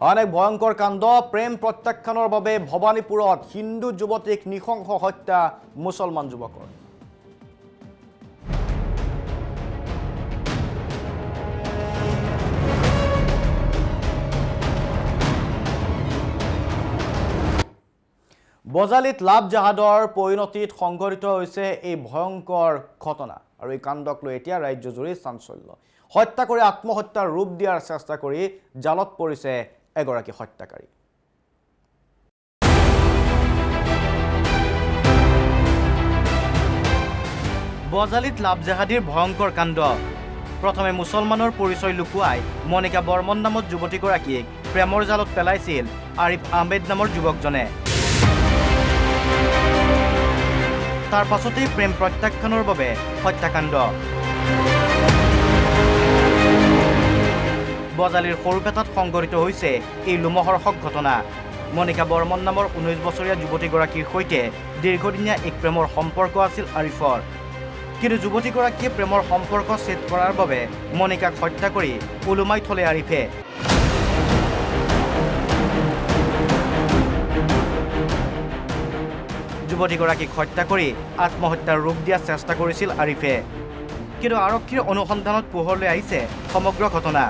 অনেক ভয়ঙ্কৰ কাণ্ড প্ৰেম প্ৰত্যাখ্যানৰ বাবে ভবানীপুৰত হিন্দু যুৱতীক নিশংস হত্যা মুছলমান যুৱকৰ বজালিত লাভ জাহাদৰ পৰিণতিত সংঘটিত হৈছে এই ভয়ঙ্কৰ ঘটনা আৰু এই কাণ্ডক লৈ এতিয়া ৰাজ্যজুৰি চাঞ্চল্য হত্যা কৰি আত্মহত্যাৰ ৰূপ দিয়াৰ চেষ্টা কৰি জালত পৰিছে এগৰাকী হত্যাকাৰী বজালিত লাভ জাহাদীৰ ভয়ঙ্কৰ কাণ্ড প্ৰথমে মুছলমানৰ পৰিচয় লুকুৱাই মনিকা বৰ্মন নামৰ যুৱতীগৰাকীক প্ৰেমৰ জালত পেলাইছিল আৰিফ আহমেদ নামৰ যুৱকজনে তাৰ পাছতেই প্ৰেম প্ৰত্যাখ্যানৰ বাবে হত্যাকাণ্ড বজালিৰ সৰুপেটাত সংঘটিত হৈছে এই লোমহৰ্ষক ঘটনা মনিকা বৰ্মন নামৰ 19 বছৰীয়া যুৱতীগৰাকীৰ সৈতে দীৰ্ঘদিনীয়া এক প্ৰেমৰ সম্পৰ্ক আছিল আৰিফৰ কিন্তু যুৱতীগৰাকীয়ে প্ৰেমৰ সম্পৰ্ক ছেদ কৰাৰ বাবে মনিকাক হত্যা কৰি ওলোমাই থলে আৰিফে যুৱতীগৰাকীক হত্যা কৰি আত্মহত্যাৰ ৰূপ দিয়াৰ চেষ্টা কৰিছিল আৰিফে কিন্তু আৰক্ষীৰ অনুসন্ধানত পোহৰলৈ আহিছে সমগ্ৰ ঘটনা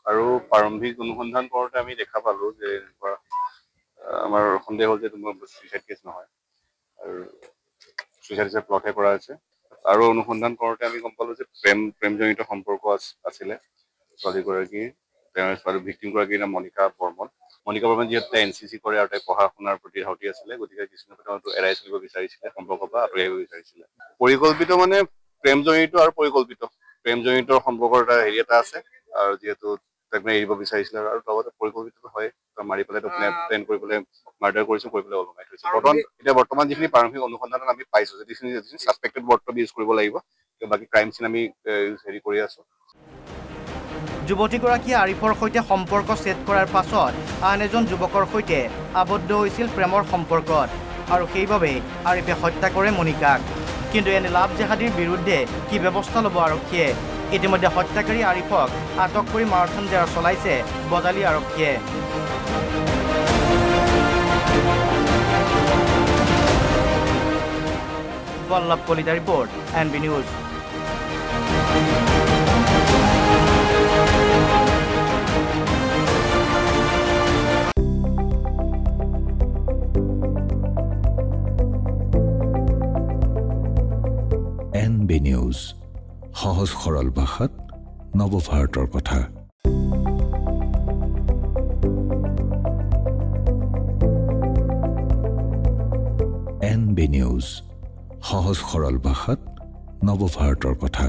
আৰু প্ৰাৰম্ভিক অনুসন্ধান কৰোঁতে আমি দেখা পালো যে আমাৰ সন্দেহ হ'ল যে তোমাৰ সুইচাইড কেছ নহয় আৰু সুইচাইড হিচাপে প্লটহে কৰা হৈছে আৰু অনুসন্ধান কৰোঁতে আমি গম পালো যে প্ৰেমজনিত সম্পৰ্ক আছিলে ছোৱালীগৰাকীৰ আৰু ভিক্টিমগৰাকীৰ নাম মনিকা বৰ্মন যিহেতু NCC কৰে আৰু তাই পঢ়া শুনাৰ প্ৰতি ধাউতি আছিলে গতিকে কিছুমানে এৰাই চলিব বিচাৰিছিলে সম্পৰ্কৰ পৰা আঁতৰি আহিব বিচাৰিছিলে পৰিকল্পিত মানে প্ৰেমজনিত আৰু প্ৰেমজনিত সম্পৰ্কৰ এটা হেৰি এটা আছে আৰু যিহেতু তাক এৰিব বিচাৰিছিলে আৰু লগতে পৰিকল্পিত হয় মাৰি পেলাই প্লেন কৰি পেলাই মাৰ্ডাৰ কৰি পেলাই ওলমাই থৈছে বৰ্তমান যিখিনি প্ৰাৰম্ভিক অনুসন্ধানত আমি পাইছো যিখিনি ছাছপেক্টেড ৱৰ্ড ইউজ কৰিব লাগিব বাকী ক্ৰাইম চিন আমি হেৰি কৰি আছো যুৱতীগৰাকীয়ে আৰিফৰ সৈতে সম্পৰ্ক ছেদ কৰাৰ পাছত আন এজন যুৱকৰ সৈতে আবদ্ধ হৈছিল প্ৰেমৰ সম্পৰ্কত আৰু সেইবাবে আৰিফে হত্যা কৰে মনিকাক কিন্তু এনে লাভ জাহাদীৰ বিৰুদ্ধে কি ব্যৱস্থা ল'ব আৰক্ষীয়ে ইতিমধ্যে হত্যাকাৰী আৰিফক আটক কৰি মাৰাথন জেৰা চলাইছে বজালি আৰক্ষীয়ে Ballabh Kalita report NB news NB news সহজ সৰল ভাষাত নৱভাৰতৰ কথা NB নিউজ সহজ সৰল ভাষাত নৱভাৰতৰ কথা